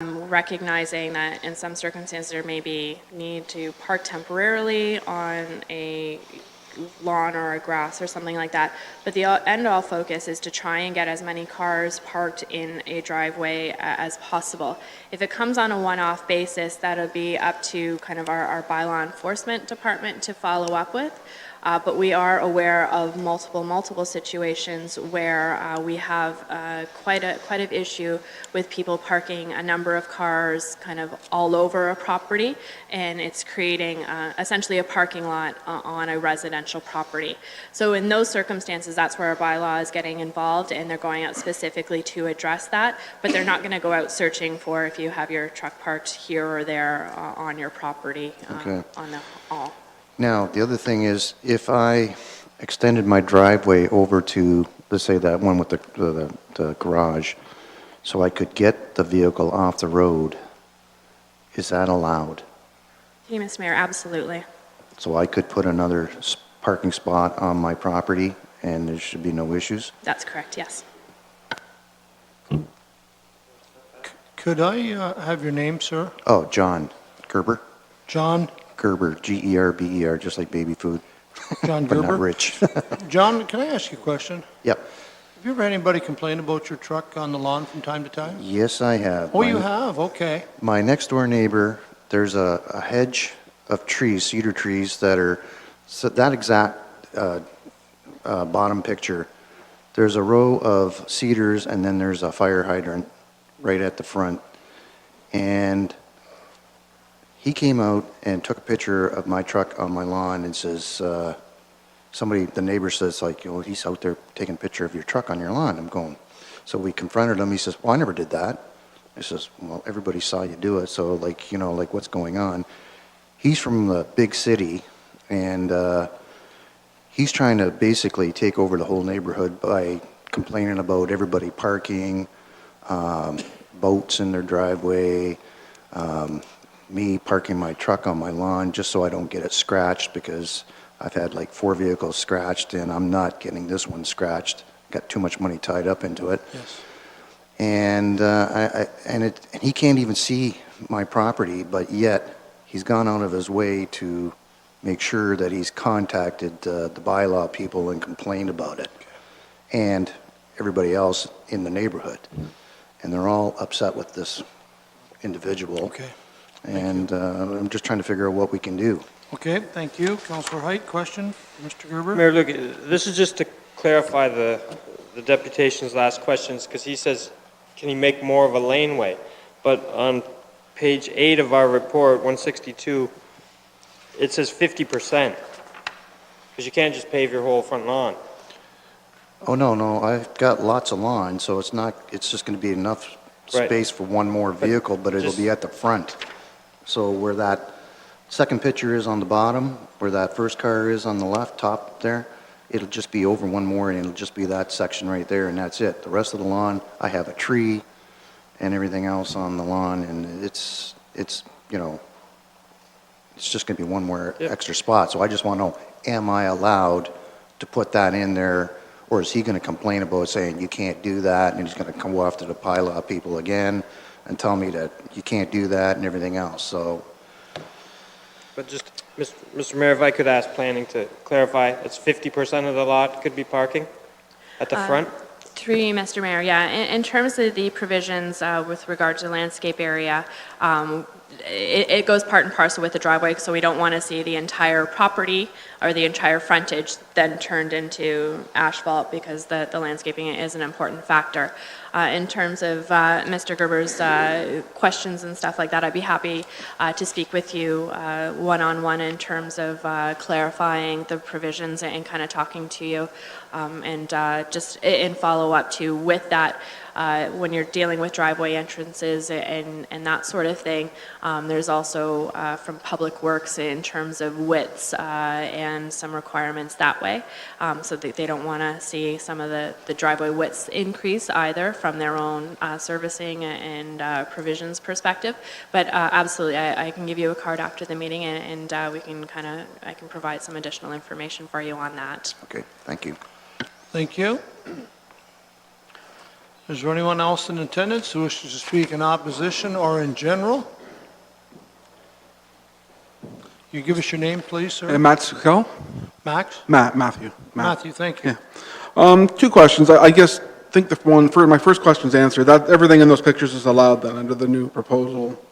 recognizing that in some circumstances there may be need to park temporarily on a lawn or a grass or something like that. But the end-all focus is to try and get as many cars parked in a driveway as possible. If it comes on a one-off basis, that'll be up to kind of our bylaw enforcement department to follow up with. But we are aware of multiple situations where we have quite an issue with people parking a number of cars kind of all over a property, and it's creating essentially a parking lot on a residential property. So in those circumstances, that's where our bylaw is getting involved, and they're going out specifically to address that, but they're not going to go out searching for if you have your truck parked here or there on your property on the all. Now, the other thing is, if I extended my driveway over to, let's say that one with the garage, so I could get the vehicle off the road, is that allowed? Hey, Mr. Mayor, absolutely. So I could put another parking spot on my property and there should be no issues? That's correct, yes. Could I have your name, sir? Oh, John Gerber. John? Gerber, Gerber, just like baby food. John but Gerber? not rich. John, can I ask you a question? Yep. Have you ever had anybody complain about your truck on the lawn from time to time? Yes, I have. Oh, you have? Okay. My next door neighbor, there's a hedge of trees, cedar trees that are, so that exact bottom picture, there's a row of cedars and then there's a fire hydrant right at the front. And he came out and took a picture of my truck on my lawn and says, the neighbor says, like, you know, he's out there taking a picture of your truck on your lawn. I'm going. So we confronted him. He says, well, I never did that. I says, well, everybody saw you do it. So, like, you know, like, what's going on? He's from the big city, and he's trying to basically take over the whole neighborhood by complaining about everybody parking, boats in their driveway, me parking my truck on my lawn just so I don't get it scratched, because I've had like 4 vehicles scratched and I'm not getting this one scratched. Got too much money tied up into it. Yes. And and he can't even see my property, but yet he's gone out of his way to make sure that he's contacted the bylaw people and complained about it, and everybody else in the neighborhood. And they're all upset with this individual. Okay. And I'm just trying to figure out what we can do. Okay, thank you. Councillor Height, question for Mr. Gerber? Mayor, look, this is just to clarify the deputation's last questions, because he says, can he make more of a laneway? But on page 8 of our report, 162, it says 50%, because you can't just pave your whole front lawn. Oh, no, I've got lots of lawn, so it's just going to be enough space for one more vehicle, but it'll be at the front. So where that second picture is on the bottom, where that first car is on the left top there, it'll just be over one more, and it'll just be that section right there, and that's it. The rest of the lawn, I have a tree and everything else on the lawn, and it's you know, it's just going to be one more extra spot. So I just want to know, am I allowed to put that in there, or is he going to complain about saying you can't do that, and he's going to come after the pile of people again and tell me that you can't do that and everything else? So. But just, Mr. Mayor, if I could ask planning to clarify, it's 50% of the lot could be parking at the front? Through you, Mr. Mayor, yeah. In terms of the provisions with regard to the landscape area, it goes part and parcel with the driveway, so we don't want to see the entire property or the entire frontage then turned into asphalt, because the landscaping is an important factor. In terms of Mr. Gerber's questions and stuff like that, I'd be happy to speak with you one-on-one in terms of clarifying the provisions and kind of talking to you, and just in follow-up to with that. When you're dealing with driveway entrances and that sort of thing, there's also from Public Works in terms of widths and some requirements that way, so that they don't want to see some of the driveway widths increase either from their own servicing and provisions perspective. But absolutely, I can give you a card after the meeting, and we can I can provide some additional information for you on that. Okay, thank you. Thank you. Is there anyone else in attendance who wishes to speak in opposition or in general? You give us your name, please, sir? Matt Sukel? Max? Matthew. Matthew, thank you. Yeah. Two questions. I guess, think my first question's answered. That, everything in those pictures is allowed then under the new proposal.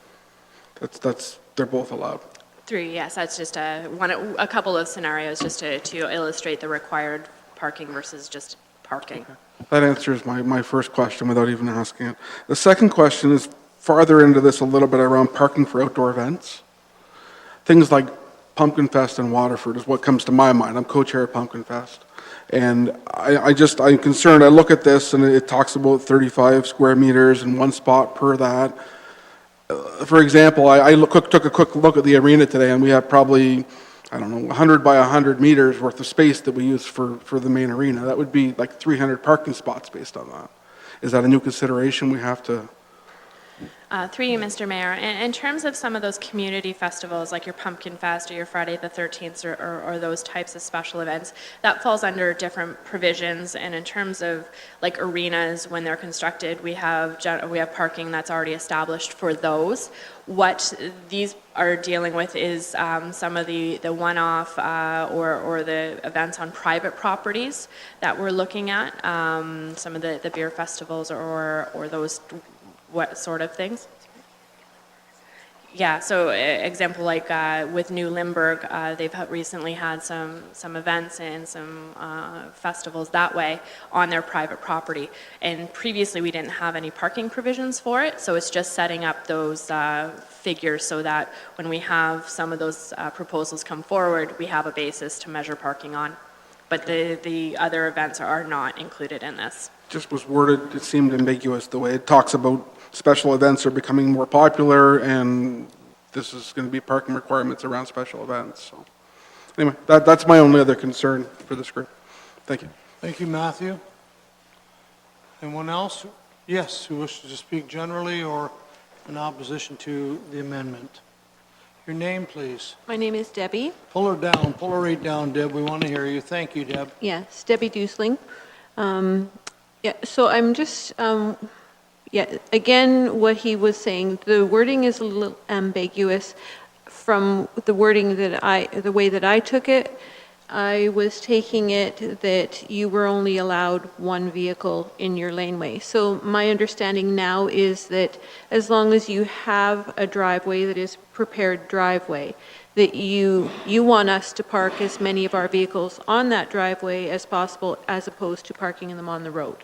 They're both allowed. Three, yes, that's just a couple of scenarios just to illustrate the required parking versus just parking. That answers my first question without even asking it. The second question is farther into this a little bit around parking for outdoor events. Things like Pumpkin Fest in Waterford is what comes to my mind. I'm co-chair of Pumpkin Fest. And I'm concerned. I look at this and it talks about 35 square meters and one spot per that. For example, took a quick look at the arena today and we have probably, 100 by 100 meters worth of space that we use for the main arena. That would be like 300 parking spots based on that. Is that a new consideration we have to? Through you, Mr. Mayor, in terms of some of those community festivals like your Pumpkin Fest or your Friday the 13th or those types of special events, that falls under different provisions. And in terms of like arenas, when they're constructed, we have parking that's already established for those. What these are dealing with is some of the one-off or the events on private properties that we're looking at, some of the beer festivals or those what sort of things? Yeah, so example like with New Limburg, they've recently had some events and some festivals that way on their private property. And previously we didn't have any parking provisions for it, so it's just setting up those figures so that when we have some of those proposals come forward, we have a basis to measure parking on. But the other events are not included in this. Just was worded, it seemed ambiguous the way it talks about special events are becoming more popular and this is going to be parking requirements around special events. So anyway, that's my only other concern for this group. Thank you. Thank you, Matthew. Anyone else? Yes, who wishes to speak generally or in opposition to the amendment? Your name, please. My name is Debbie. Pull her down, pull her right down, Deb. We want to hear you. Thank you, Deb. Yes, Debbie Dusling. Yeah, so I'm just, again, what he was saying, the wording is a little ambiguous. From the wording the way that I took it, I was taking it that you were only allowed one vehicle in your laneway. So my understanding now is that as long as you have a driveway that is prepared driveway, that you want us to park as many of our vehicles on that driveway as possible as opposed to parking them on the road.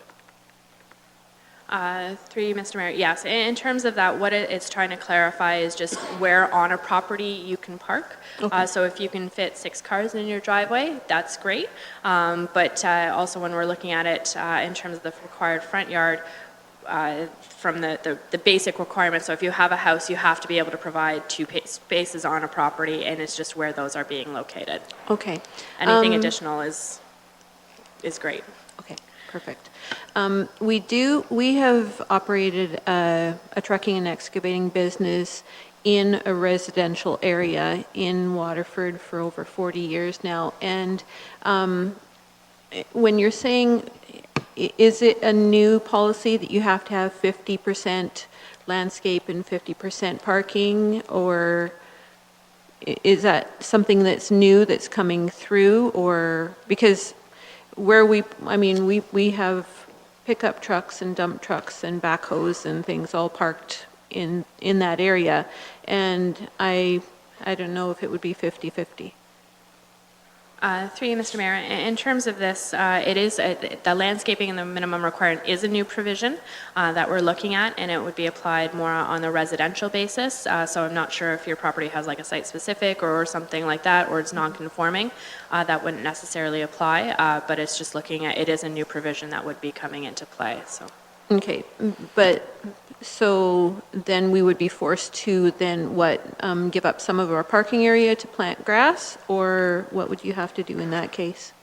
Through you, Mr. Mayor, yes. In terms of that, what it's trying to clarify is just where on a property you can park. Okay. So if you can fit 6 cars in your driveway, that's great. But also when we're looking at it in terms of the required front yard, from the basic requirements, so if you have a house, you have to be able to provide 2 spaces on a property, and it's just where those are being located. Okay. Anything additional is great. Okay, perfect. We have operated a trucking and excavating business in a residential area in Waterford for over 40 years now. And when you're saying, is it a new policy that you have to have 50% landscape and 50% parking, or is that something that's new that's coming through? Or because where we have pickup trucks and dump trucks and backhoes and things all parked in that area, and I don't know if it would be 50-50. Through you, Mr. Mayor, in terms of this, it is the landscaping and the minimum requirement is a new provision that we're looking at, and it would be applied more on the residential basis. So I'm not sure if your property has like a site-specific or something like that, or it's non-conforming. That wouldn't necessarily apply, but it's just looking at, it is a new provision that would be coming into play. So. Okay, but so then we would be forced to then give up some of our parking area to plant grass, or what would you have to do in that case?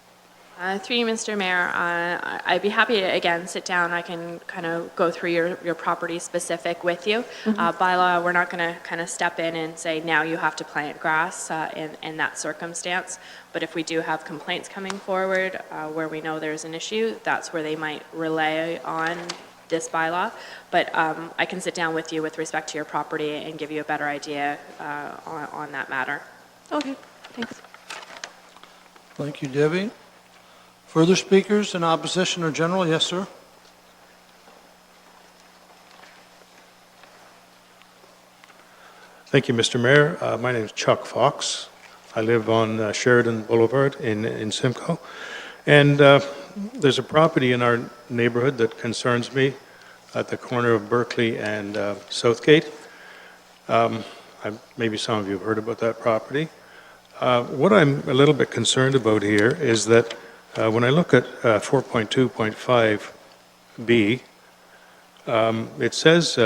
Through you, Mr. Mayor, I'd be happy to, again, sit down. I can kind of go through your property specific with you. By law, we're not going to kind of step in and say, now you have to plant grass in that circumstance. But if we do have complaints coming forward where we know there's an issue, that's where they might rely on this bylaw, but I can sit down with you with respect to your property and give you a better idea on that matter. Okay, thanks. Thank you, Debbie. Further speakers in opposition or general? Yes, sir. Thank you, Mr. Mayor. My name is Chuck Fox. I live on Sheridan Boulevard in Simcoe. And there's a property in our neighborhood that concerns me at the corner of Berkeley and Southgate. Maybe some of you have heard about that property. What I'm a little bit concerned about here is that when I look at 4.2.5B, it says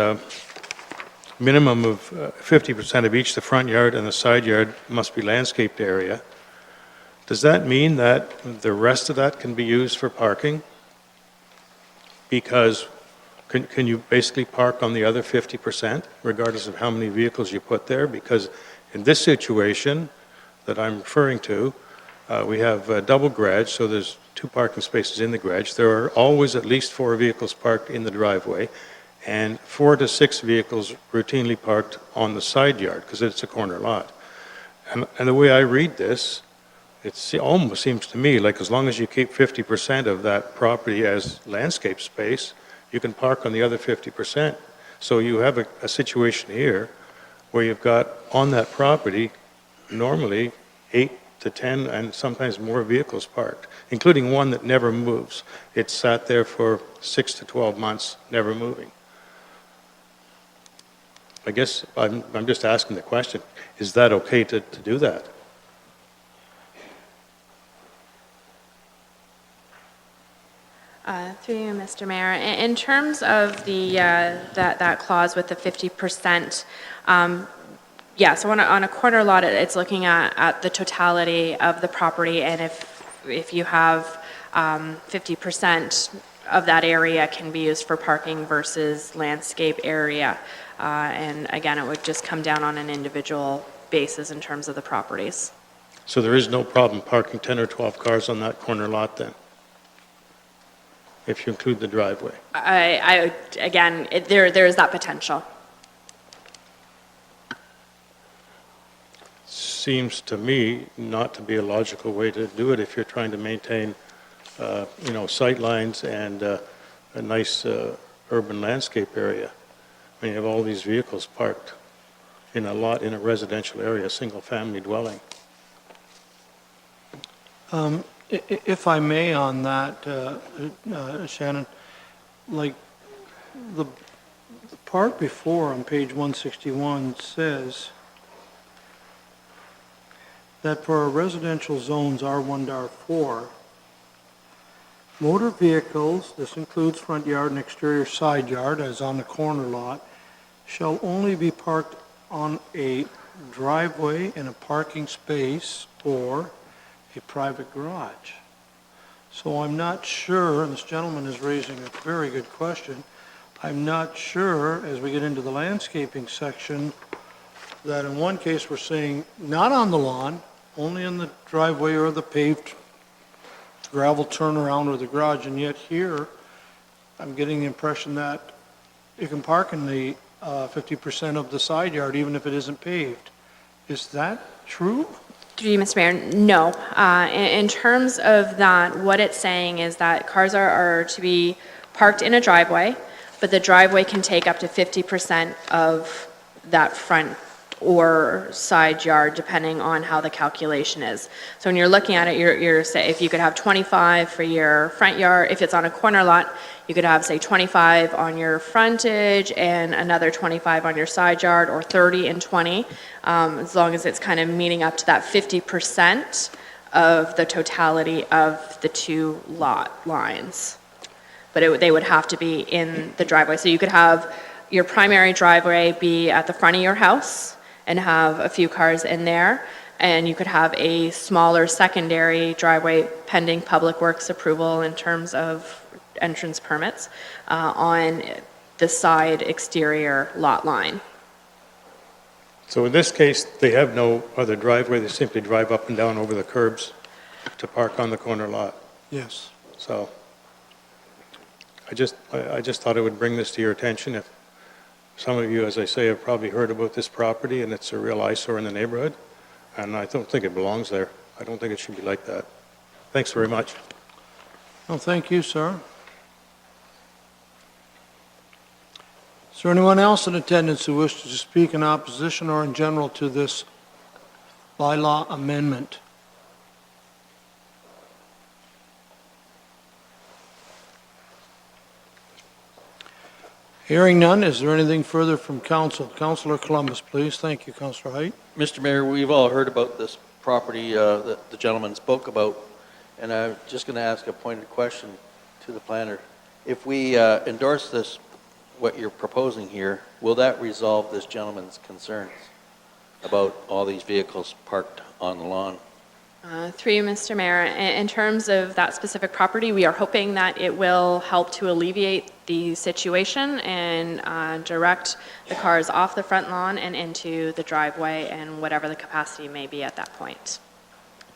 minimum of 50% of each, the front yard and the side yard must be landscaped area. Does that mean that the rest of that can be used for parking? Because can you basically park on the other 50% regardless of how many vehicles you put there? Because in this situation that I'm referring to, we have a double garage, so there's 2 parking spaces in the garage. There are always at least 4 vehicles parked in the driveway, and 4 to 6 vehicles routinely parked on the side yard because it's a corner lot. And the way I read this, it almost seems to me like as long as you keep 50% of that property as landscape space, you can park on the other 50%. So you have a situation here where you've got on that property normally 8 to 10 and sometimes more vehicles parked, including one that never moves. It sat there for 6 to 12 months, never moving. I guess I'm just asking the question, is that okay to do that? Through you, Mr. Mayor, in terms of the that clause with the 50%, yeah, so on a corner lot, it's looking at the totality of the property, and if you have 50% of that area can be used for parking versus landscape area. And again, it would just come down on an individual basis in terms of the properties. So there is no problem parking 10 or 12 cars on that corner lot then, if you include the driveway? Again, there is that potential. Seems to me not to be a logical way to do it if you're trying to maintain, sight lines and a nice urban landscape area. I mean, you have all these vehicles parked in a lot in a residential area, a single-family dwelling. If I may on that, Shannon, like the part before on page 161 says that for our residential zones R1 to R4, motor vehicles, this includes front yard and exterior side yard as on the corner lot, shall only be parked on a driveway in a parking space or a private garage. So I'm not sure, and this gentleman is raising a very good question, I'm not sure as we get into the landscaping section that in one case we're saying not on the lawn, only in the driveway or the paved gravel turnaround or the garage, and yet here I'm getting the impression that you can park in the 50% of the side yard even if it isn't paved. Is that true? Through you, Mr. Mayor, no. In terms of that, what it's saying is that cars are to be parked in a driveway, but the driveway can take up to 50% of that front or side yard, depending on how the calculation is. So when you're looking at it, you're say if you could have 25 for your front yard, if it's on a corner lot, you could have, say, 25 on your frontage and another 25 on your side yard, or 30 and 20, as long as it's kind of meeting up to that 50% of the totality of the 2 lot lines. But they would have to be in the driveway. So you could have your primary driveway be at the front of your house and have a few cars in there, and you could have a smaller secondary driveway pending Public Works approval in terms of entrance permits on the side exterior lot line. So in this case, they have no other driveway, they simply drive up and down over the curbs to park on the corner lot. Yes. So I just thought I would bring this to your attention. If some of you, as I say, have probably heard about this property, and it's a real eyesore in the neighborhood, and I don't think it belongs there. I don't think it should be like that. Thanks very much. Well, thank you, sir. Is there anyone else in attendance who wishes to speak in opposition or in general to this bylaw amendment? Hearing none, is there anything further from council? Councillor Columbus, please. Thank you, Councillor Height. Mr. Mayor, we've all heard about this property that the gentleman spoke about, and I'm just going to ask a pointed question to the planner. If we endorse this, what you're proposing here, will that resolve this gentleman's concerns about all these vehicles parked on the lawn? Through you, Mr. Mayor, in terms of that specific property, we are hoping that it will help to alleviate the situation and direct the cars off the front lawn and into the driveway and whatever the capacity may be at that point.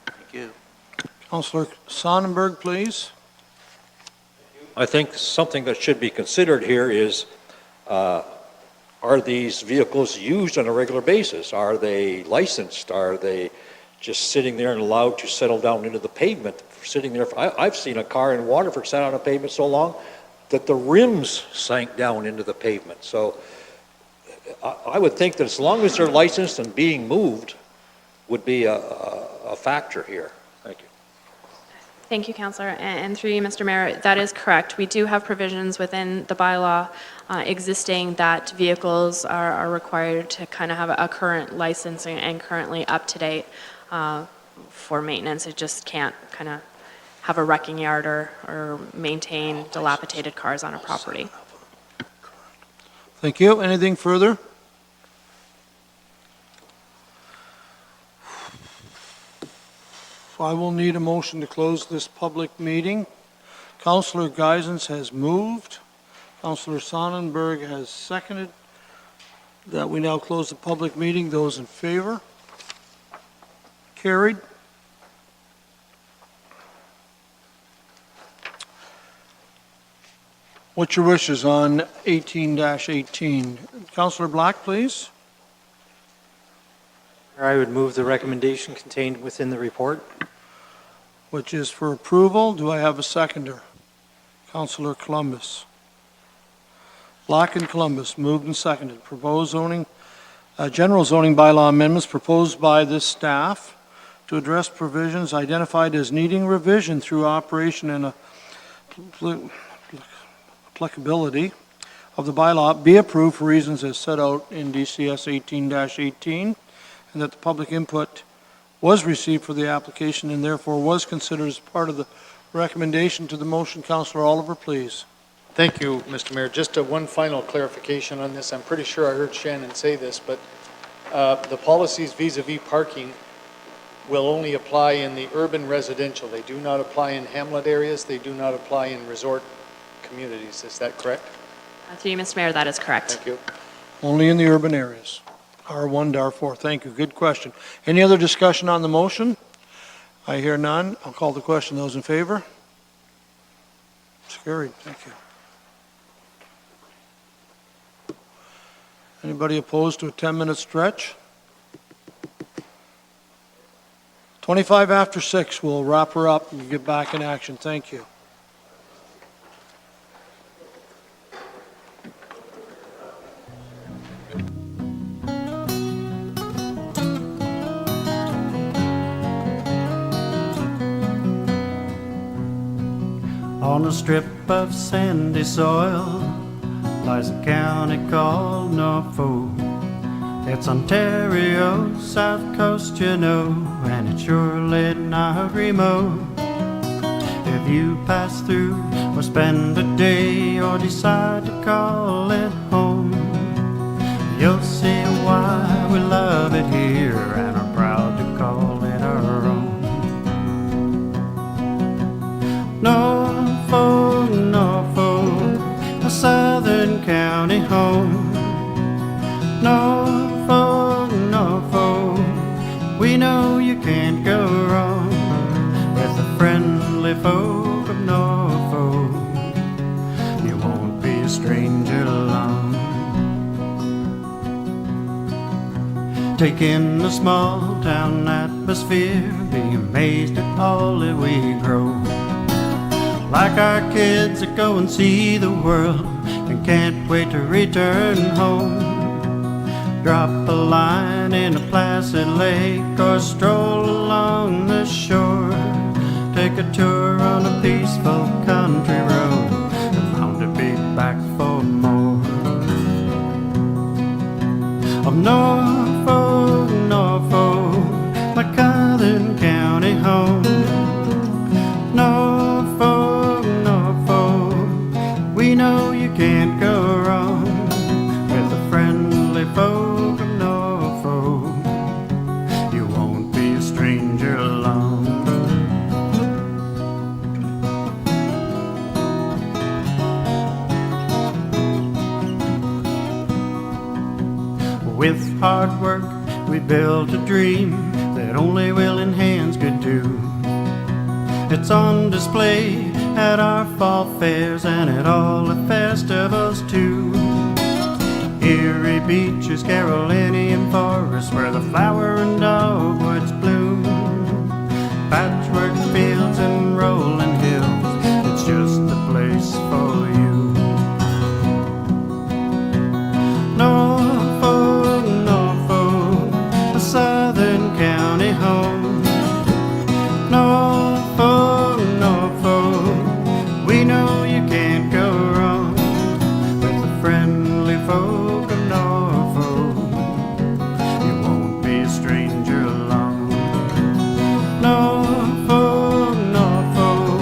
Thank you. Councillor Sonnenberg, please. I think something that should be considered here is, are these vehicles used on a regular basis? Are they licensed? Are they just sitting there and allowed to settle down into the pavement? Sitting there, I've seen a car in Waterford sat on a pavement so long that the rims sank down into the pavement. So I would think that as long as they're licensed and being moved would be a factor here. Thank you. Thank you, Councillor. And through you, Mr. Mayor, that is correct. We do have provisions within the bylaw existing that vehicles are required to kind of have a current license and currently up to date for maintenance. It just can't kind of have a wrecking yard or maintain dilapidated cars on a property. Thank you. Anything further? I will need a motion to close this public meeting. Councillor Geisens has moved. Councillor Sonnenberg has seconded that we now close the public meeting. Those in favor? Carried. What's your wishes on 18-18? Councillor Black, please. I would move the recommendation contained within the report. Which is for approval. Do I have a seconder? Councillor Columbus. Black and Columbus, moved and seconded. Proposed zoning, general zoning bylaw amendments proposed by this staff to address provisions identified as needing revision through operation and applicability of the bylaw be approved for reasons as set out in DCS 18-18, and that the public input was received for the application and therefore was considered as part of the recommendation to the motion. Councillor Oliver, please. Thank you, Mr. Mayor. Just one final clarification on this. I'm pretty sure I heard Shannon say this, but the policies vis-a-vis parking will only apply in the urban residential. They do not apply in hamlet areas. They do not apply in resort communities. Is that correct? Through you, Mr. Mayor, that is correct. Thank you. Only in the urban areas. R1 to R4. Thank you. Good question. Any other discussion on the motion? I hear none. I'll call the question. Those in favor? It's carried. Thank you. Anybody opposed to a 10-minute stretch? 25 after 6. We'll wrap her up and get back in action. Thank you. On a strip of sandy soil lies a county called Norfolk. It's Ontario's south coast, you know, and it's surely not remote. If you pass through or spend a day or decide to call it home, you'll see why we love it here and are proud to call it our own. Norfolk, Norfolk, a southern county home. Norfolk, Norfolk, we know you can't go wrong with the friendly folk of Norfolk. Take in the small town atmosphere, be amazed at all that we grow. Like our kids that go and see the world and can't wait to return home. Drop a line in a placid lake or stroll along the shore. Take a tour on a peaceful country road and bound to be back for more. Of Norfolk, Norfolk, my Southern County home. Norfolk, Norfolk, we know you can't go wrong with the friendly folk of Norfolk. You won't be a stranger long. With hard work, we built a dream that only willing hands could do. It's on display at our fall fairs and at all the festivals too. Erie beaches, Carolinian forests, where the flower and dogwoods bloom. Patchwork fields and rolling hills, it's just the place for you. Norfolk, Norfolk, a Southern County home. Norfolk, Norfolk, we know you can't go wrong with the friendly folk of Norfolk. You won't be a stranger long. Norfolk, Norfolk,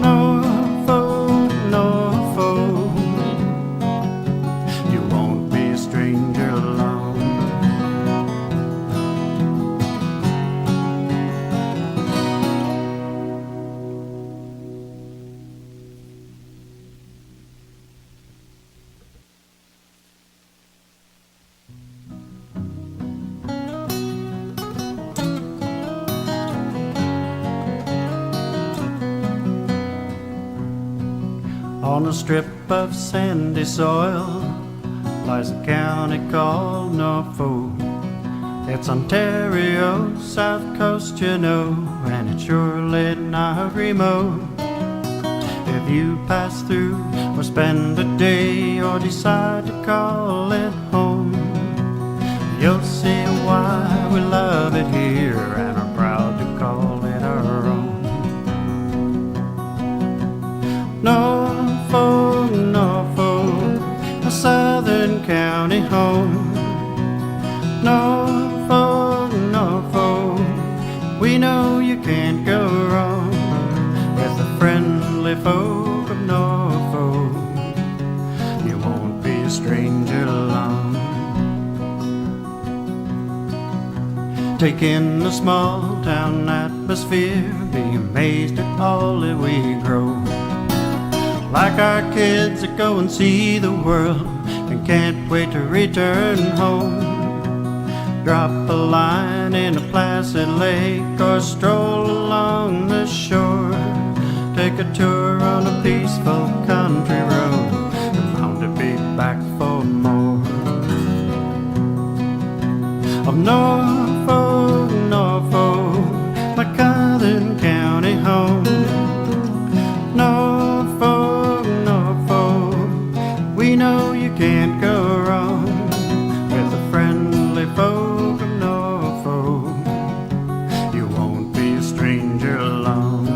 Norfolk, Norfolk, you won't be a stranger long. On a strip of sandy soil lies a county called Norfolk. It's Ontario, south coast, you know, and it's surely not remote. If you pass through or spend a day or decide to call it home, you'll see why we love it here and are proud to call it our own. Norfolk, Norfolk, a Southern County home. Norfolk, Norfolk, we know you can't go wrong with the friendly folk of Norfolk. You won't be a stranger long. Take in the small town atmosphere, be amazed at all that we grow. Like our kids that go and see the world and can't wait to return home. Drop a line in a placid lake or stroll along the shore. Take a tour on a peaceful country road and bound to be back for more. Of Norfolk, Norfolk, my Southern County home. Norfolk, Norfolk, we know you can't go wrong with the friendly folk of Norfolk. You won't be a stranger long.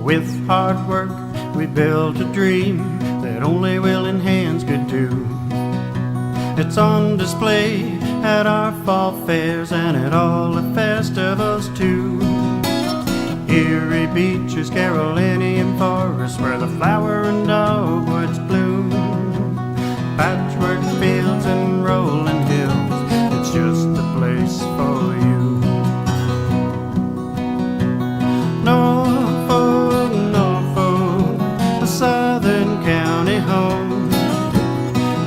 With hard work, we built a dream that only willing hands could do. It's on display at our fall fairs and at all the festivals too. Erie beaches, Carolinian forests, where the flower and dogwoods bloom. Patchwork fields and rolling hills, it's just the place for you. Norfolk, Norfolk, a Southern County home.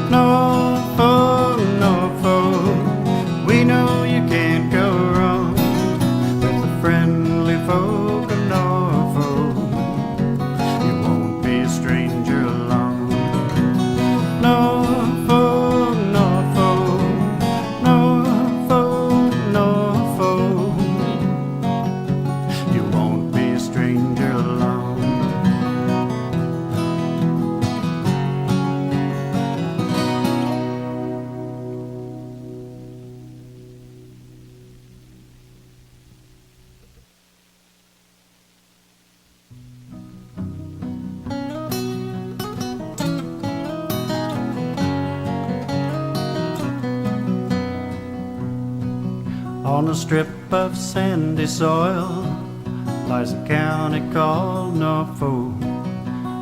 Norfolk, Norfolk, we know you can't go wrong with the friendly folk of Norfolk. On a strip of sandy soil lies a county called Norfolk.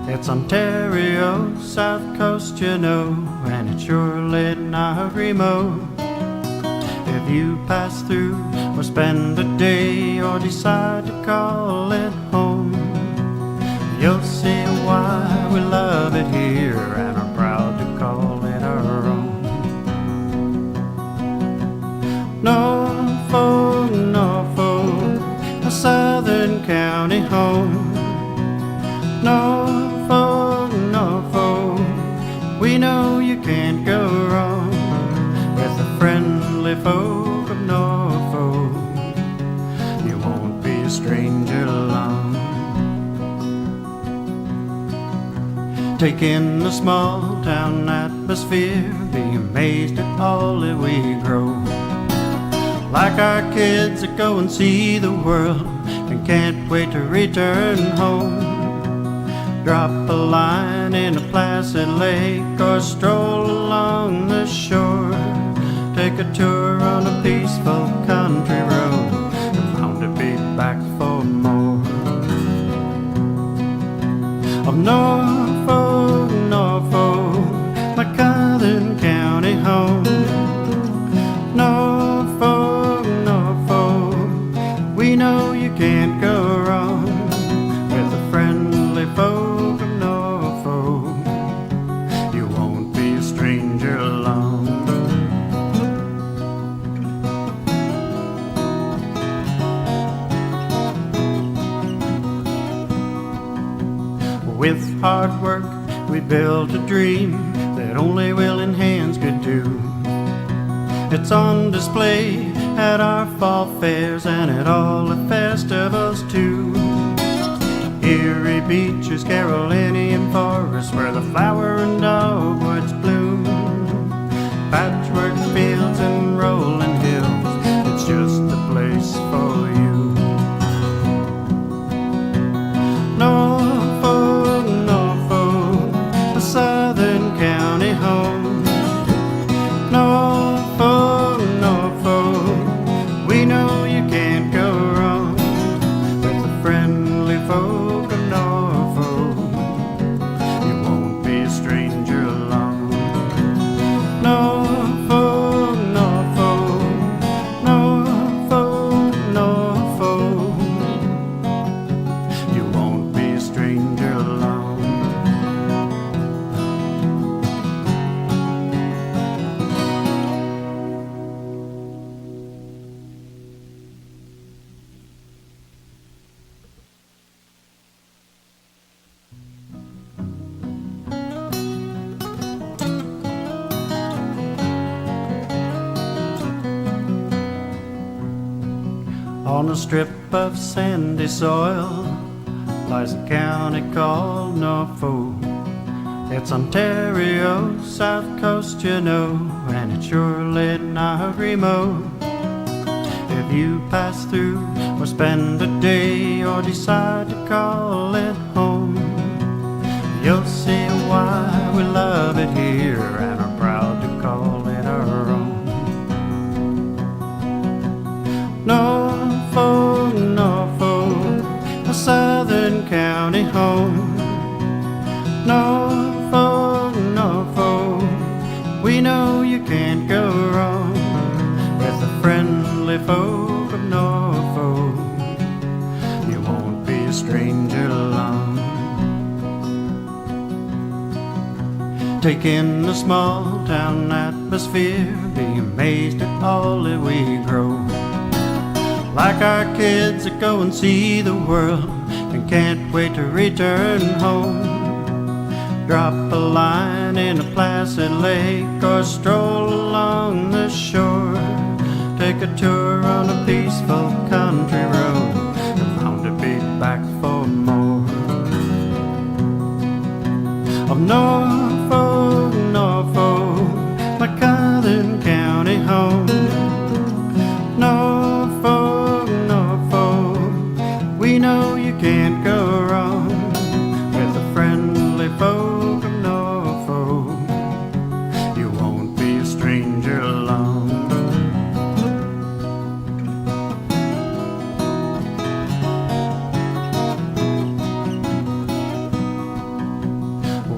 It's Ontario, south coast, you know, and it's surely not remote. If you pass through or spend a day or decide to call it home, you'll see why we love it here and are proud to call it our own. Norfolk, Norfolk, a southern county home. Norfolk, Norfolk, we know you can't go wrong with the friendly folk of Norfolk. You won't be a stranger long. Take in the small town atmosphere, be amazed at all that we grow. Like our kids that go and see the world and can't wait to return home. Drop a line in a placid lake or stroll along the shore. Take a tour on a peaceful country road and bound to be back for more. Of Norfolk, Norfolk, my southern county home. Norfolk, Norfolk, we know you can't go wrong with the friendly folk of Norfolk. You won't be a stranger long. With hard work we built a dream that only willing hands could do. It's on display at our fall fairs and at all the festivals too. Erie beaches, Carolinian forests, where the flower and dogwoods bloom. Patchwork fields and rolling hills, it's just the place for you. Norfolk, Norfolk, a southern county home. Norfolk, Norfolk, we know you can't go wrong with the friendly folk of Norfolk. You won't be a stranger long. Norfolk, Norfolk, Norfolk, Norfolk, you won't be a stranger long. On a strip of sandy soil lies a county called Norfolk. It's Ontario, south coast, you know, and it's surely not remote. If you pass through or spend a day or decide to call it home, you'll see why we love it here and are proud to call it our own. Norfolk, Norfolk, a southern county home. Norfolk, Norfolk, we know you can't go wrong with the friendly folk of Norfolk. You won't be a stranger long. Take in the small town atmosphere, be amazed at all that we grow. Like our kids that go and see the world and can't wait to return home. Drop a line in a placid lake or stroll along the shore. Take a tour on a peaceful country road and bound to be back for more. Of Norfolk, Norfolk, my southern county home. Norfolk, Norfolk, we know you can't go wrong with the friendly folk of Norfolk. You won't be a stranger long.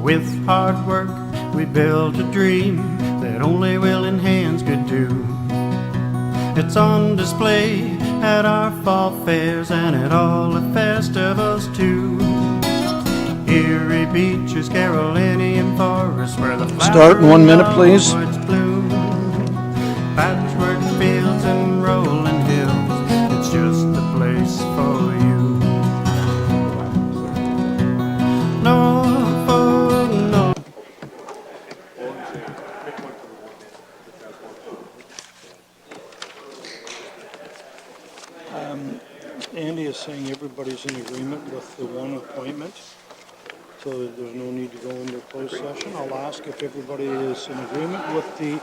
with hard work, we built a dream that only willing hands could do. It's on display at our fall fairs and at all the festivals too. Erie beaches, Carolinian forests, where the Start in 1 minute, please. woods bloom. Patchwork fields and rolling hills, it's just the place for you. Norfolk, Norfolk. Andy is saying everybody's in agreement with the one appointment, so there's no need to go into closed session. I'll ask if everybody is in agreement with the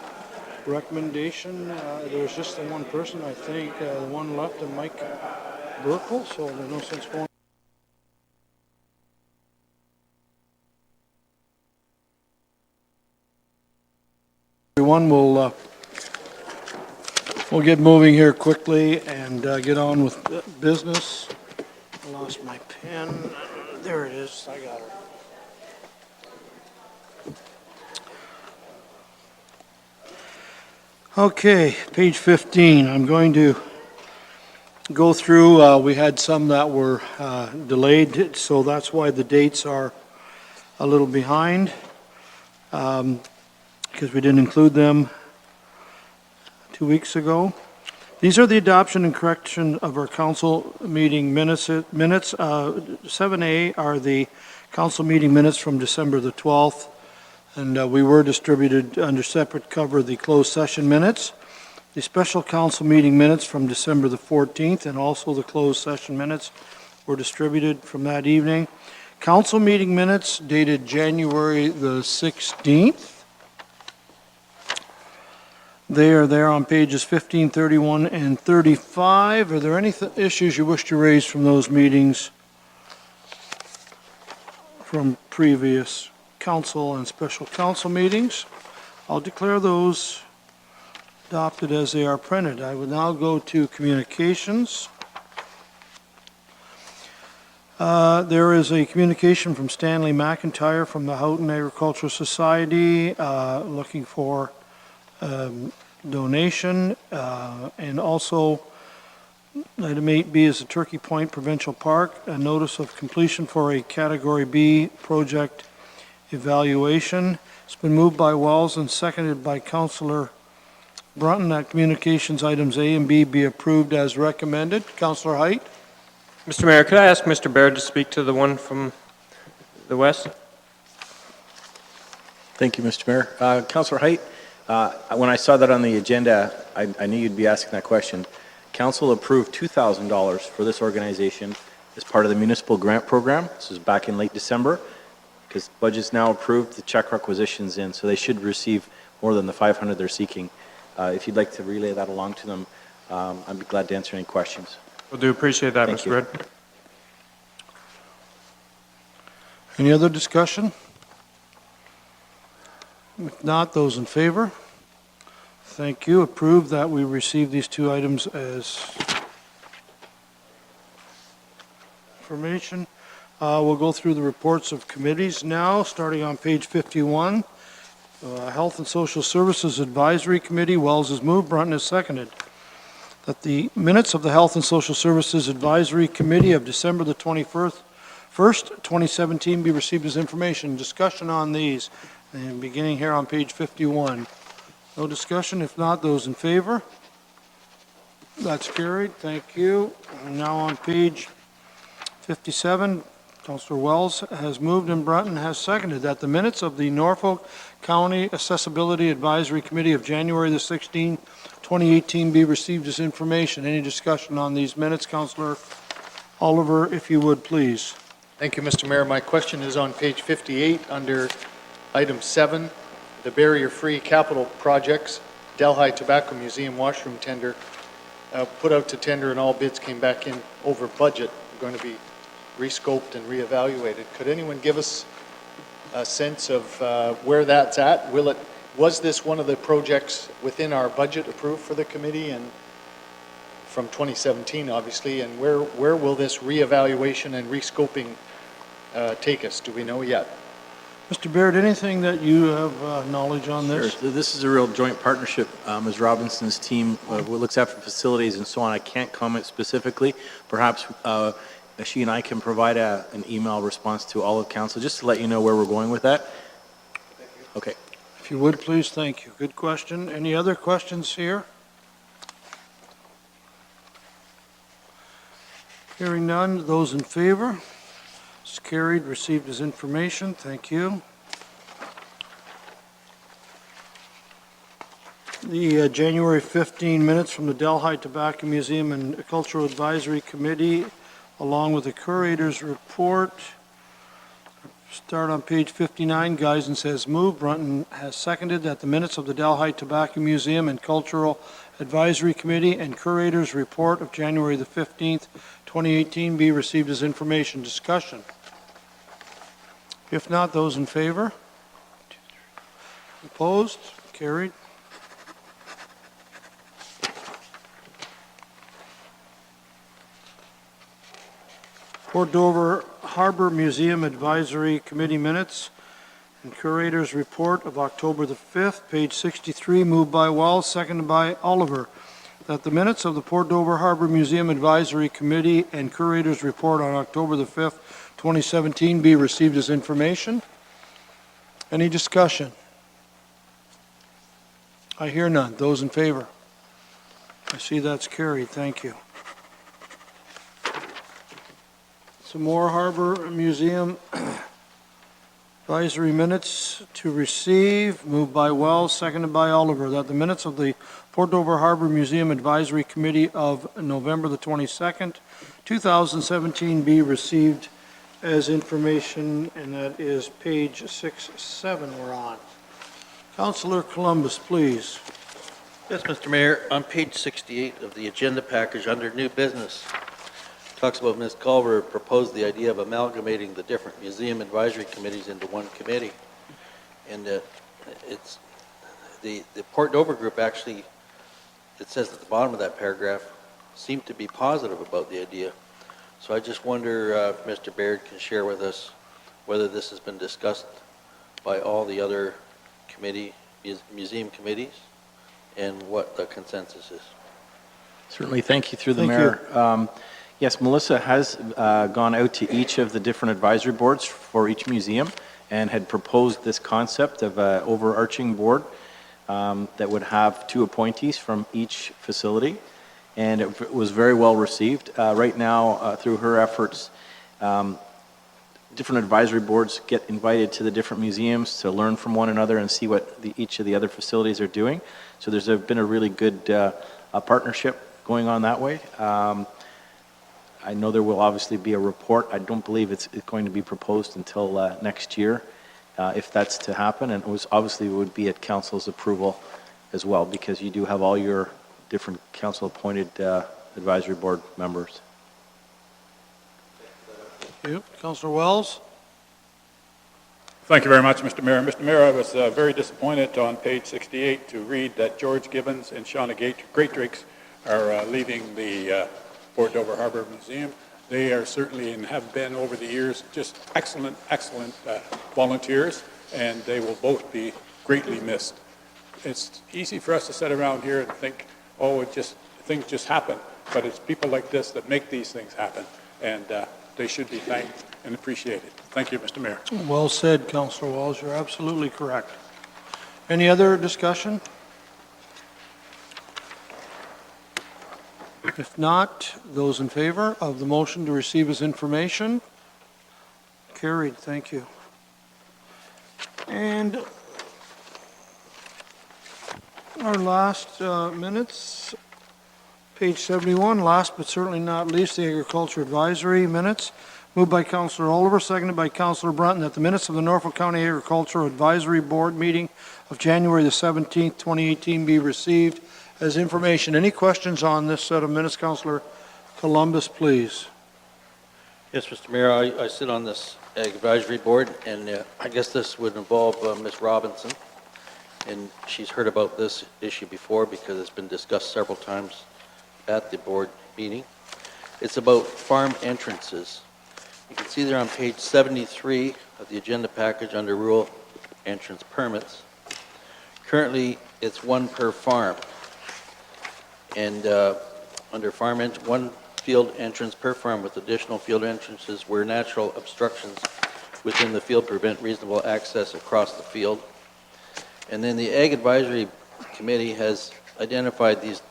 recommendation. There's just the one person, I think, the one left, and Mike Burkle, so there's no sense going. Everyone will we'll get moving here quickly and get on with business. I lost my pen. There it is. I got her. Okay, page 15. I'm going to go through. We had some that were delayed, so that's why the dates are a little behind, because we didn't include them 2 weeks ago. These are the adoption and correction of our council meeting minutes. 7A are the council meeting minutes from December the 12th, and we were distributed under separate cover the closed session minutes. The special council meeting minutes from December the 14th and also the closed session minutes were distributed from that evening. Council meeting minutes dated January the 16th. They are there on pages 15, 31, and 35. Are there any issues you wish to raise from those meetings from previous council and special council meetings? I'll declare those adopted as they are printed. I will now go to communications. There is a communication from Stanley McIntyre from the Houghton Agricultural Society looking for donation, and also item 8B is the Turkey Point Provincial Park, a notice of completion for a Category B project evaluation. It's been moved by Wells and seconded by Councillor Brunton that communications items A and B be approved as recommended. Councillor Height? Mr. Mayor, could I ask Mr. Baird to speak to the one from the west? Thank you, Mr. Mayor. Councillor Height, when I saw that on the agenda, I knew you'd be asking that question. Council approved $2,000 for this organization as part of the municipal grant program. This is back in late December. Because budget's now approved, the check requisition's in, so they should receive more than the $500 they're seeking. If you'd like to relay that along to them, I'd be glad to answer any questions. We'll do appreciate that, Thank Mr. you. Baird. Any other discussion? If not, those in favor? Thank you. Approved that we receive these two items as information. We'll go through the reports of committees now, starting on page 51. Health and Social Services Advisory Committee, Wells has moved, Brunton has seconded. That the minutes of the Health and Social Services Advisory Committee of December the 21st, 2017 be received as information. Discussion on these, and beginning here on page 51. No discussion. If not, those in favor? That's carried. Thank you. And now on page 57, Councillor Wells has moved and Brunton has seconded that the minutes of the Norfolk County Accessibility Advisory Committee of January the 16th, 2018 be received as information. Any discussion on these minutes? Councillor Oliver, if you would, please. Thank you, Mr. Mayor. My question is on page 58 under item 7, the barrier-free capital projects, Delhi Tobacco Museum washroom tender, put out to tender and all bids came back in over budget, going to be rescoped and reevaluated. Could anyone give us a sense of where that's at? Was this one of the projects within our budget approved for the committee and from 2017, obviously, and where will this reevaluation and rescoping take us? Do we know yet? Mr. Baird, anything that you have knowledge on Sure. this? So this is a real joint partnership. Ms. Robinson's team looks after facilities and so on. I can't comment specifically. Perhaps she and I can provide an email response to all of council, just to let you know where we're going with that. Okay. If you would, please, thank you. Good question. Any other questions here? Hearing none, those in favor? It's carried, received as information. Thank you. The January 15 minutes from the Delhi Tobacco Museum and Cultural Advisory Committee, along with the curator's report. Start on page 59. Geisen says moved. Brunton has seconded that the minutes of the Delhi Tobacco Museum and Cultural Advisory Committee and curator's report of January the 15th, 2018 be received as information. Discussion. If not, those in favor? Opposed? Carried. Port Dover Harbor Museum Advisory Committee minutes and curator's report of October the 5th, page 63, moved by Wells, seconded by Oliver, that the minutes of the Port Dover Harbor Museum Advisory Committee and curator's report on October the 5th, 2017 be received as information. Any discussion? I hear none. Those in favor? I see that's carried. Thank you. Some more Harbor Museum advisory minutes to receive, moved by Wells, seconded by Oliver, that the minutes of the Port Dover Harbor Museum Advisory Committee of November the 22nd, 2017 be received as information, and that is page 6-7 we're on. Councillor Columbus, please. Yes, Mr. Mayor, on page 68 of the agenda package under new business, talks about Ms. Culver proposed the idea of amalgamating the different museum advisory committees into one committee. And it's the Port Dover group actually, it says at the bottom of that paragraph, seemed to be positive about the idea. So I just wonder if Mr. Baird can share with us whether this has been discussed by all the other museum committees and what the consensus is. Certainly. Thank you through the Thank mayor. Yes, Melissa has gone out to each of the different advisory boards for each museum and had proposed this concept of an overarching board that would have 2 appointees from each facility, and it was very well received. Right now, through her efforts, different advisory boards get invited to the different museums to learn from one another and see what each of the other facilities are doing. So there's been a really good partnership going on that way. I know there will obviously be a report. I don't believe it's going to be proposed until next year, if that's to happen. And it was obviously would be at council's approval as well, because you do have all your different council-appointed advisory board members. Thank you. Councillor Wells? Thank you very much, Mr. Mayor. Mr. Mayor, I was very disappointed on page 68 to read that George Gibbons and Shauna Greatdrakes are leaving the Port Dover Harbor Museum. They are certainly, and have been over the years, just excellent volunteers, and they will both be greatly missed. It's easy for us to sit around here and think, oh, things just happen, but it's people like this that make these things happen, and they should be thanked and appreciated. Thank you, Mr. Mayor. Well said, Councillor Wells. You're absolutely correct. Any other discussion? If not, those in favor of the motion to receive as information? Carried. Thank you. And our last minutes, page 71, last but certainly not least, the Agriculture Advisory minutes. Moved by Councillor Oliver, seconded by Councillor Brunton, that the minutes of the Norfolk County Agricultural Advisory Board meeting of January the 17th, 2018 be received as information. Any questions on this set of minutes? Councillor Columbus, please. Yes, Mr. Mayor, I sit on this advisory board, and I guess this would involve Ms. Robinson, and she's heard about this issue before because it's been discussed several times at the board meeting. It's about farm entrances. You can see there on page 73 of the agenda package under rural entrance permits. Currently, it's one per farm. And under one field entrance per farm with additional field entrances where natural obstructions within the field prevent reasonable access across the field. And then the Ag Advisory Committee has identified these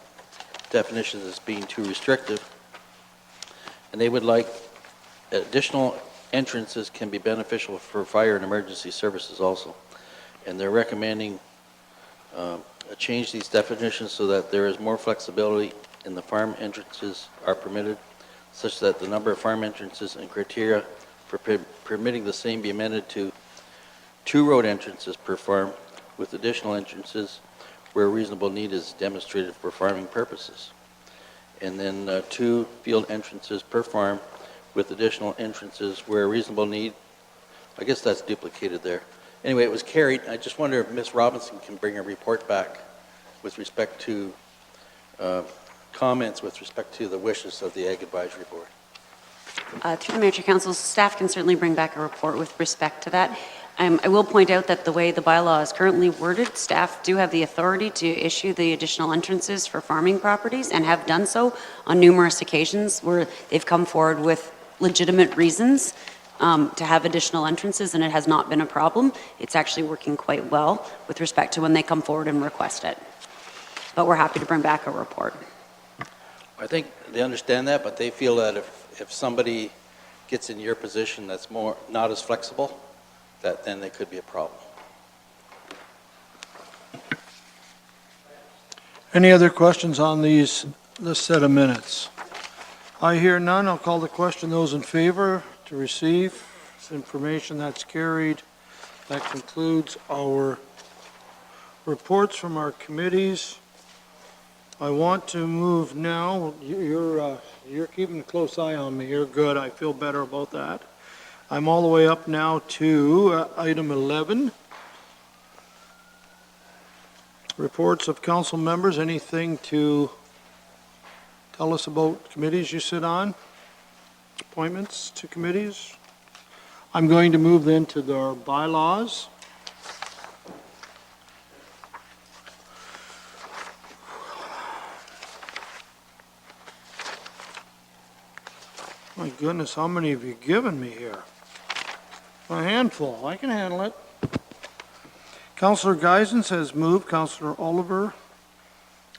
definitions as being too restrictive, and they would like additional entrances can be beneficial for fire and emergency services also. And they're recommending change these definitions so that there is more flexibility in the farm entrances are permitted, such that the number of farm entrances and criteria for permitting the same be amended to 2 road entrances per farm with additional entrances where reasonable need is demonstrated for farming purposes. And then 2 field entrances per farm with additional entrances where reasonable need, I guess that's duplicated there. Anyway, it was carried. I just wonder if Ms. Robinson can bring a report back with respect to comments with respect to the wishes of the Ag Advisory Board. Through the Mayor to Council, staff can certainly bring back a report with respect to that. I will point out that the way the bylaw is currently worded, staff do have the authority to issue the additional entrances for farming properties and have done so on numerous occasions where they've come forward with legitimate reasons to have additional entrances, and it has not been a problem. It's actually working quite well with respect to when they come forward and request it. But we're happy to bring back a report. I think they understand that, but they feel that if somebody gets in your position that's not as flexible, that then there could be a problem. Any other questions on this set of minutes? I hear none. I'll call the question. Those in favor to receive this information, that's carried. That concludes our reports from our committees. I want to move now. You're keeping a close eye on me. You're good. I feel better about that. I'm all the way up now to item 11. Reports of council members. Anything to tell us about committees you sit on? Appointments to committees? I'm going to move then to our bylaws. My goodness, how many have you given me here? A handful. I can handle it. Councillor Geisens has moved. Councillor Oliver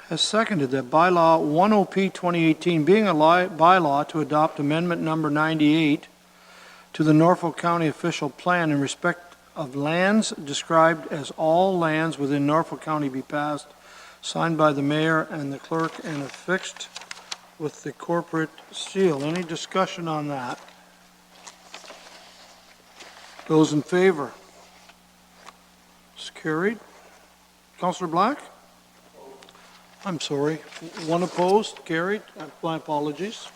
has seconded that bylaw 10P 2018 being a bylaw to adopt amendment number 98 to the Norfolk County official plan in respect of lands described as all lands within Norfolk County be passed, signed by the mayor and the clerk and affixed with the corporate seal. Any discussion on that? Those in favor? It's carried. Councillor Black? I'm sorry. One opposed? Carried. My apologies.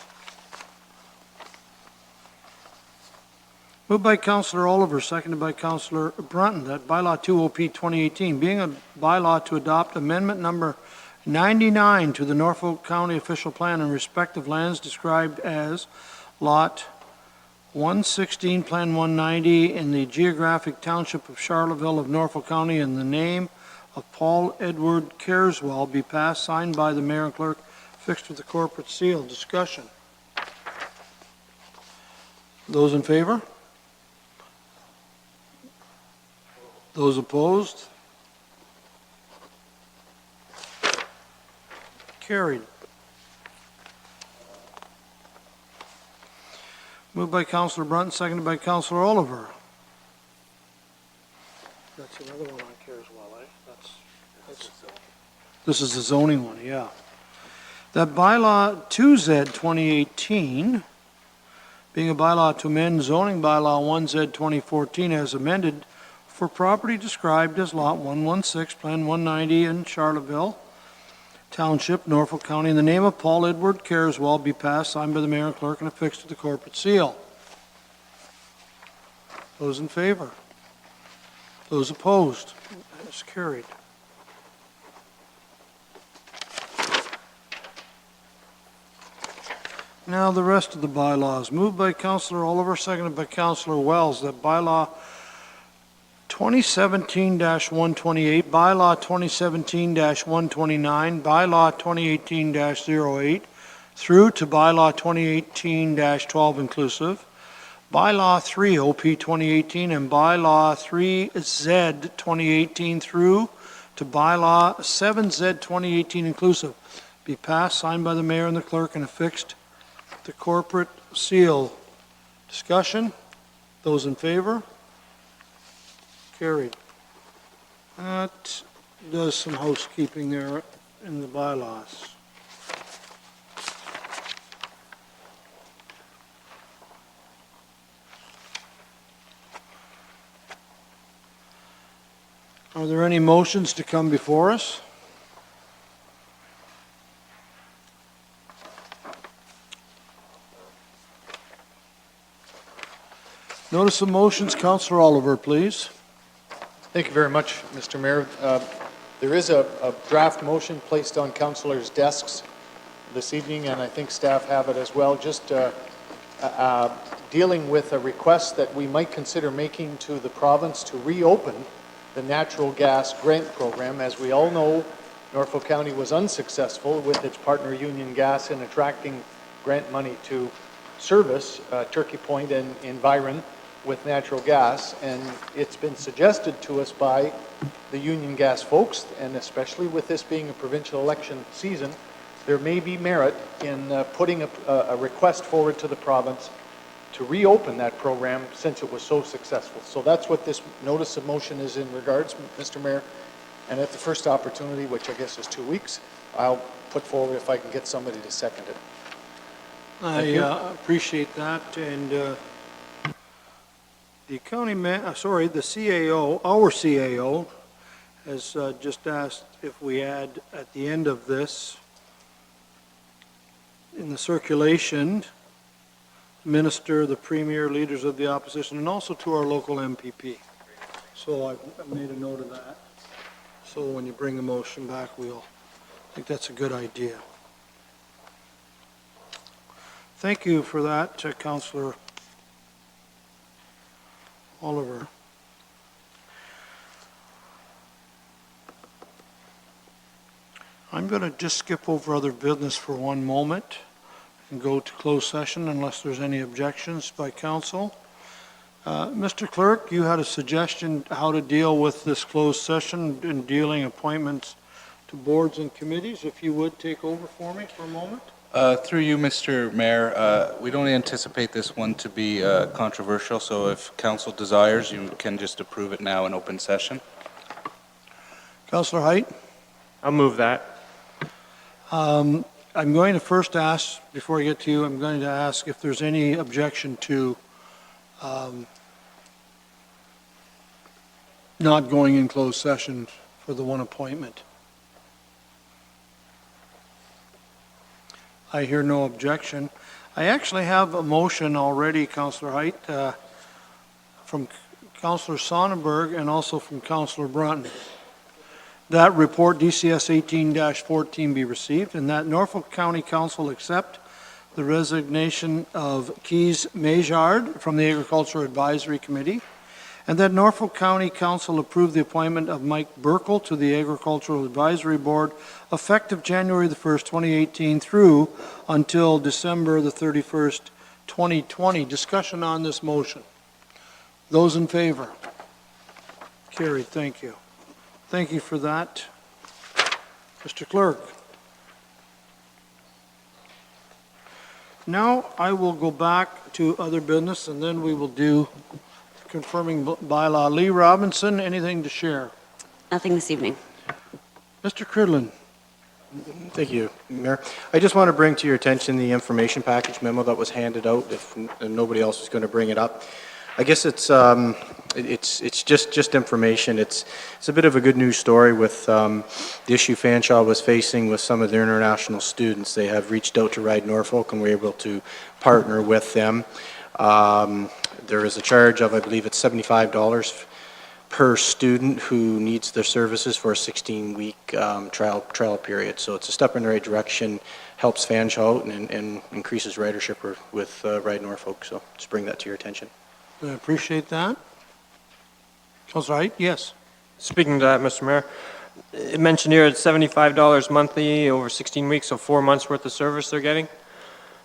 Moved by Councillor Oliver, seconded by Councillor Brunton, that bylaw 20P 2018 being a bylaw to adopt amendment number 99 to the Norfolk County official plan in respect of lands described as Lot 116, Plan 190 in the geographic township of Charlottesville of Norfolk County in the name of Paul Edward Careswell be passed, signed by the mayor and clerk, fixed with the corporate seal. Discussion. Those in favor? Those opposed? Carried. Moved by Councillor Brunton, seconded by Councillor Oliver. That's another one on Careswell, eh? This is the zoning one, yeah. That bylaw 2Z 2018, being a bylaw to amend zoning bylaw 1Z 2014 as amended for property described as Lot 116, Plan 190 in Charlottesville Township, Norfolk County, in the name of Paul Edward Careswell, be passed, signed by the mayor and clerk, and affixed to the corporate seal. Those in favor? Those opposed? That's carried. Now, the rest of the bylaws, moved by Councillor Oliver, seconded by Councillor Wells, that bylaw 2017-128, bylaw 2017-129, bylaw 2018-08, through to bylaw 2018-12 inclusive, bylaw 3 OP 2018, and bylaw 3Z 2018 through to bylaw 7Z 2018 inclusive, be passed, signed by the mayor and the clerk, and affixed the corporate seal. Discussion? Those in favor? Carried. That does some housekeeping there in the bylaws. Are there any motions to come before us? Notice of motions, Councillor Oliver, please. Thank you very much, Mr. Mayor. There is a draft motion placed on councillors' desks this evening, and I think staff have it as well, just dealing with a request that we might consider making to the province to reopen the natural gas grant program. As we all know, Norfolk County was unsuccessful with its partner Union Gas in attracting grant money to service Turkey Point and Environ with natural gas, and it's been suggested to us by the Union Gas folks, and especially with this being a provincial election season, there may be merit in putting a request forward to the province to reopen that program since it was so successful. So that's what this notice of motion is in regards, Mr. Mayor, and at the first opportunity, which I guess is 2 weeks, I'll put forward if I can get somebody to second it. I appreciate that, and the county the CAO, our CAO, has just asked if we add at the end of this, in the circulation, minister, the premier, leaders of the opposition, and also to our local MPP. So I've made a note of that. So when you bring the motion back, I think that's a good idea. Thank you for that, Councillor Oliver. I'm going to just skip over other business for one moment and go to closed session unless there's any objections by council. Mr. Clerk, you had a suggestion how to deal with this closed session in dealing appointments to boards and committees. If you would take over for me for a moment. Through you, Mr. Mayor, we don't anticipate this one to be controversial, so if council desires, you can just approve it now in open session. Councillor Height? I'll move that. I'm going to first ask, before I get to you, I'm going to ask if there's any objection to not going in closed session for the one appointment. I hear no objection. I actually have a motion already, Councillor Height, from Councillor Sonnenberg and also from Councillor Brunton. That report, DCS 18-14, be received, and that Norfolk County Council accept the resignation of Keys Majard from the Agricultural Advisory Committee, and that Norfolk County Council approve the appointment of Mike Burkle to the Agricultural Advisory Board effective January the 1st, 2018 through until December the 31st, 2020. Discussion on this motion. Those in favor? Carried. Thank you. Thank you for that. Mr. Clerk. Now I will go back to other business and then we will do confirming bylaw. Lee Robinson, anything to share? Nothing this evening. Mr. Cridlin. Thank you, Mayor. I just want to bring to your attention the information package memo that was handed out, if nobody else is going to bring it up. I guess it's just information. It's a bit of a good news story with the issue Fanshawe was facing with some of their international students. They have reached out to Ride Norfolk, and we're able to partner with them. There is a charge of, I believe it's $75 per student who needs their services for a 16-week trial period. So it's a step in the right direction, helps Fanshawe out, and increases ridership with Ride Norfolk. So just bring that to your attention. I appreciate that. Councillor Height, yes. Speaking to that, Mr. Mayor, it mentioned here it's $75 monthly over 16 weeks, so 4 months worth of service they're getting.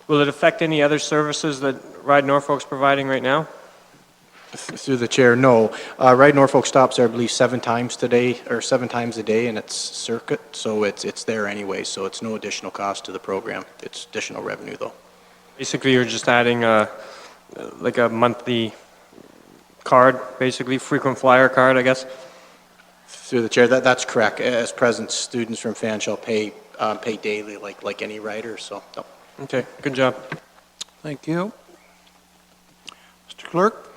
Will it affect any other services that Ride Norfolk's providing right now? Through the chair, no. Ride Norfolk stops there, I believe, 7 times a day, and it's circuit, so it's there anyway, so it's no additional cost to the program. It's additional revenue, though. Basically, you're just adding like a monthly card, basically, frequent flyer card, I guess? Through the chair, that's correct. As present, students from Fanshawe pay daily like any rider, so. No. Okay, good job. Thank you. Mr. Clerk?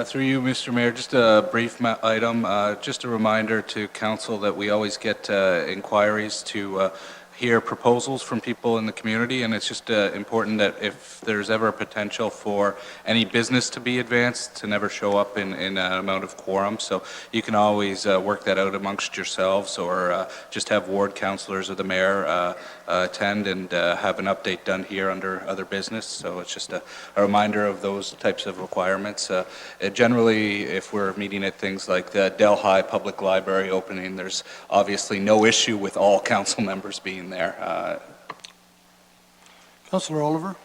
Through you, Mr. Mayor, just a brief item. Just a reminder to council that we always get inquiries to hear proposals from people in the community, and it's just important that if there's ever a potential for any business to be advanced, to never show up in an amount of quorum. So you can always work that out amongst yourselves, or just have ward councillors or the mayor attend and have an update done here under other business. So it's just a reminder of those types of requirements. Generally, if we're meeting at things like the Delhi Public Library opening, there's obviously no issue with all council members being there. Councillor Oliver?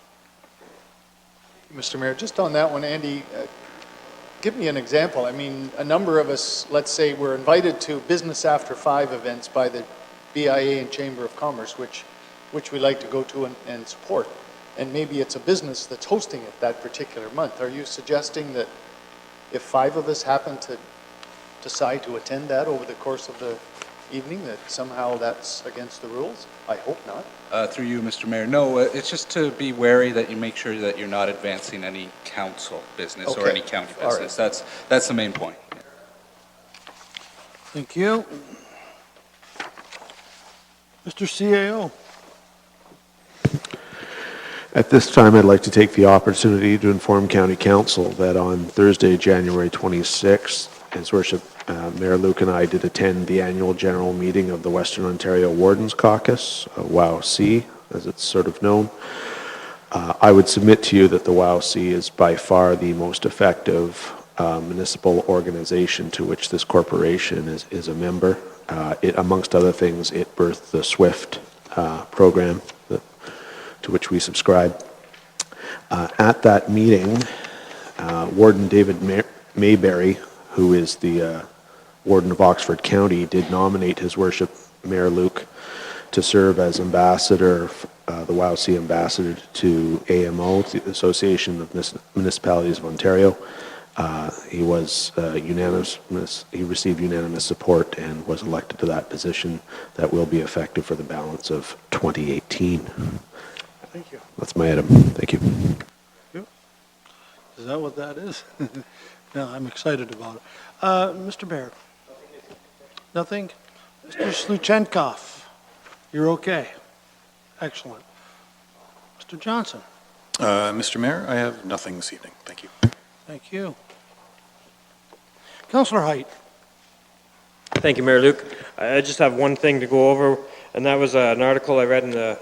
Mr. Mayor, just on that one, Andy, give me an example. I mean, a number of us, let's say, were invited to Business After 5 events by the BIA and Chamber of Commerce, which we like to go to and support. And maybe it's a business that's hosting it that particular month. Are you suggesting that if 5 of us happen to decide to attend that over the course of the evening, that somehow that's against the rules? I hope not. Through you, Mr. Mayor. No, it's just to be wary that you make sure that you're not advancing any council business or any county business. Right. That's the main point. Thank you. Mr. CAO. At this time, I'd like to take the opportunity to inform County Council that on Thursday, January 26th, His Worship Mayor Luke and I did attend the annual general meeting of the Western Ontario Wardens Caucus, WOW-C, as it's sort of known. I would submit to you that the WOW-C is by far the most effective municipal organization to which this corporation is a member. Amongst other things, it birthed the SWIFT program to which we subscribe. At that meeting, Warden David Mayberry, who is the Warden of Oxford County, did nominate His Worship Mayor Luke to serve as ambassador, the WOW-C ambassador to AMO, the Association of Municipalities of Ontario. He was unanimous. He received unanimous support and was elected to that position. That will be effective for the balance of 2018. Thank you. That's my item. Thank you. Is that what that is? No, I'm excited about it. Mr. Mayor? Nothing? Mr. Sluchenkov? You're okay? Excellent. Mr. Johnson? Mr. Mayor, I have nothing this evening. Thank you. Thank you. Councillor Height? Thank you, Mayor Luke. I just have one thing to go over, and that was an article I read in the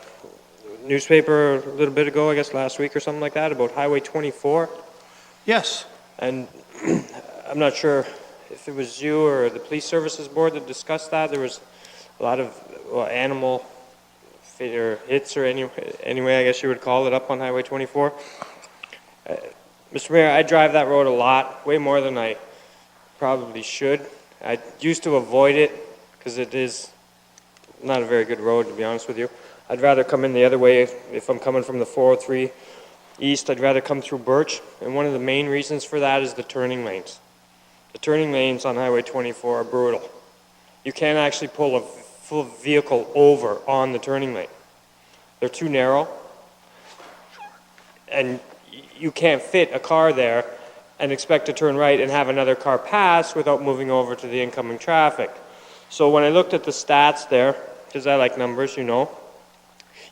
newspaper a little bit ago, I guess last week or something like that, about Highway 24. Yes. And I'm not sure if it was you or the Police Services Board that discussed that. There was a lot of animal hits, or anyway, I guess you would call it, up on Highway 24. Mr. Mayor, I drive that road a lot, way more than I probably should. I used to avoid it because it is not a very good road, to be honest with you. I'd rather come in the other way if I'm coming from the 403 east. I'd rather come through Birch, and one of the main reasons for that is the turning lanes. The turning lanes on Highway 24 are brutal. You can't actually pull a full vehicle over on the turning lane. They're too narrow, and you can't fit a car there and expect to turn right and have another car pass without moving over to the incoming traffic. So when I looked at the stats there, because I like numbers, you know,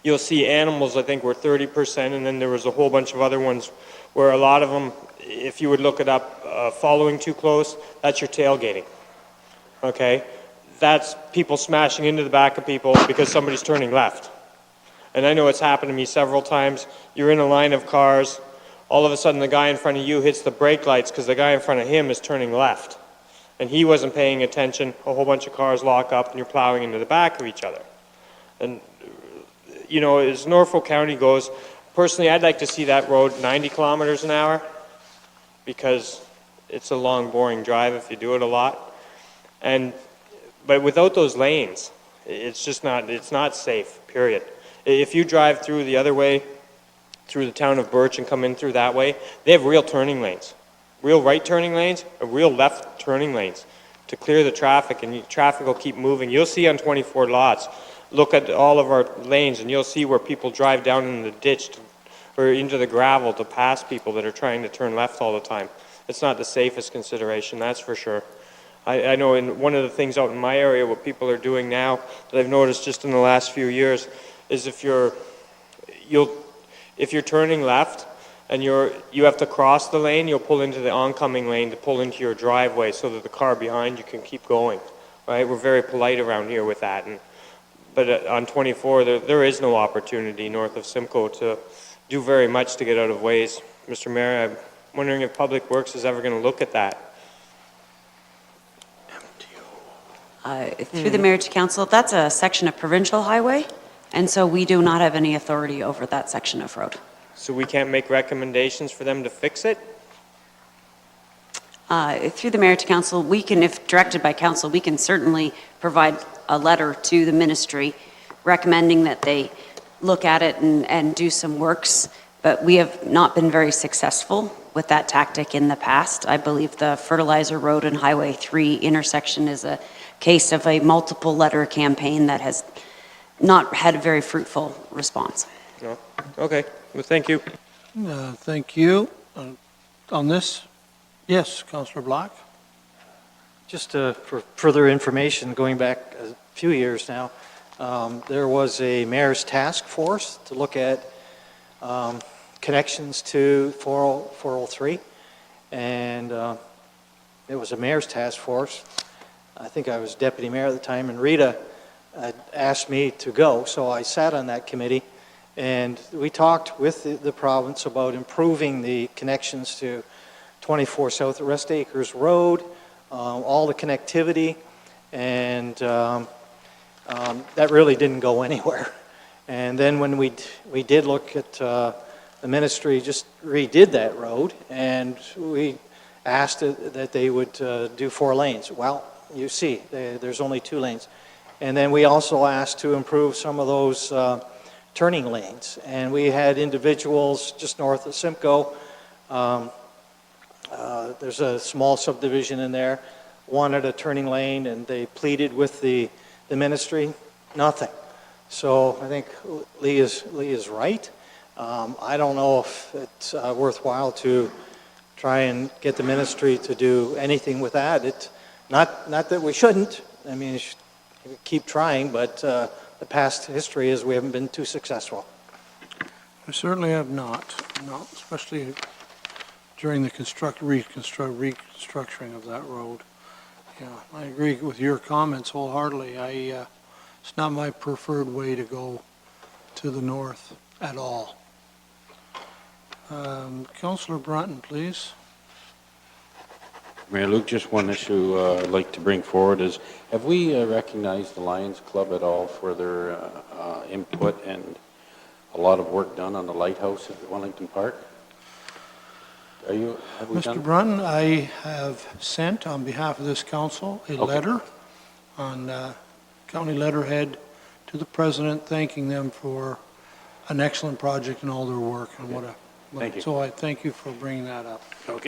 you'll see animals, I think, were 30%, and then there was a whole bunch of other ones where a lot of them, if you would look it up, following too close, that's your tailgating, okay? That's people smashing into the back of people because somebody's turning left. And I know it's happened to me several times. You're in a line of cars, all of a sudden the guy in front of you hits the brake lights because the guy in front of him is turning left. And he wasn't paying attention, a whole bunch of cars lock up and you're plowing into the back of each other. And, you know, as Norfolk County goes, personally I'd like to see that road 90 kilometers an hour because it's a long, boring drive if you do it a lot. But without those lanes, it's not safe, period. If you drive through the other way, through the town of Birch and come in through that way, they have real turning lanes. Real right turning lanes, and real left turning lanes to clear the traffic, and traffic will keep moving. You'll see on 24 lots, look at all of our lanes, and you'll see where people drive down in the ditch or into the gravel to pass people that are trying to turn left all the time. It's not the safest consideration, that's for sure. I know in one of the things out in my area, what people are doing now that I've noticed just in the last few years is if you're turning left and you have to cross the lane, you'll pull into the oncoming lane to pull into your driveway so that the car behind you can keep going, right? We're very polite around here with that. But on 24, there is no opportunity north of Simcoe to do very much to get out of ways. Mr. Mayor, I'm wondering if Public Works is ever going to look at that. Through the mayor to council, that's a section of provincial highway, and so we do not have any authority over that section of road. So we can't make recommendations for them to fix it? Through the mayor to council, we can, if directed by council, we can certainly provide a letter to the ministry recommending that they look at it and do some works, but we have not been very successful with that tactic in the past. I believe the Fertilizer Road and Highway 3 intersection is a case of a multiple letter campaign that has not had a very fruitful response. No? Okay. Well, thank you. Thank you. On this, yes, Councillor Black. Just for further information, going back a few years now, there was a mayor's task force to look at connections to 403, and it was a mayor's task force. I think I was deputy mayor at the time, and Rita asked me to go, so I sat on that committee, and we talked with the province about improving the connections to 24 South Rest Acres Road, all the connectivity, and that really didn't go anywhere. And then when we did look at the ministry just redid that road, and we asked that they would do 4 lanes. Well, you see, there's only 2 lanes. And then we also asked to improve some of those turning lanes. And we had individuals just north of Simcoe. There's a small subdivision in there, wanted a turning lane, and they pleaded with the ministry. Nothing. So I think Lee is right. I don't know if it's worthwhile to try and get the ministry to do anything with that. Not that we shouldn't. I mean, you should keep trying, but the past history is we haven't been too successful. We certainly have not, especially during the reconstructing of that road. Yeah, I agree with your comments wholeheartedly. It's not my preferred way to go to the north at all. Councillor Brunton, please. Mayor Luke, just one issue I'd like to bring forward is, have we recognized the Lions Club at all for their input and a lot of work done on the lighthouse at Wellington Park? Have we done? Mr. Brunton, I have sent on behalf of this council a letter on county letterhead to the president thanking them for an excellent project and all their work and what a. Thank you. So I thank you for bringing that up. Okay.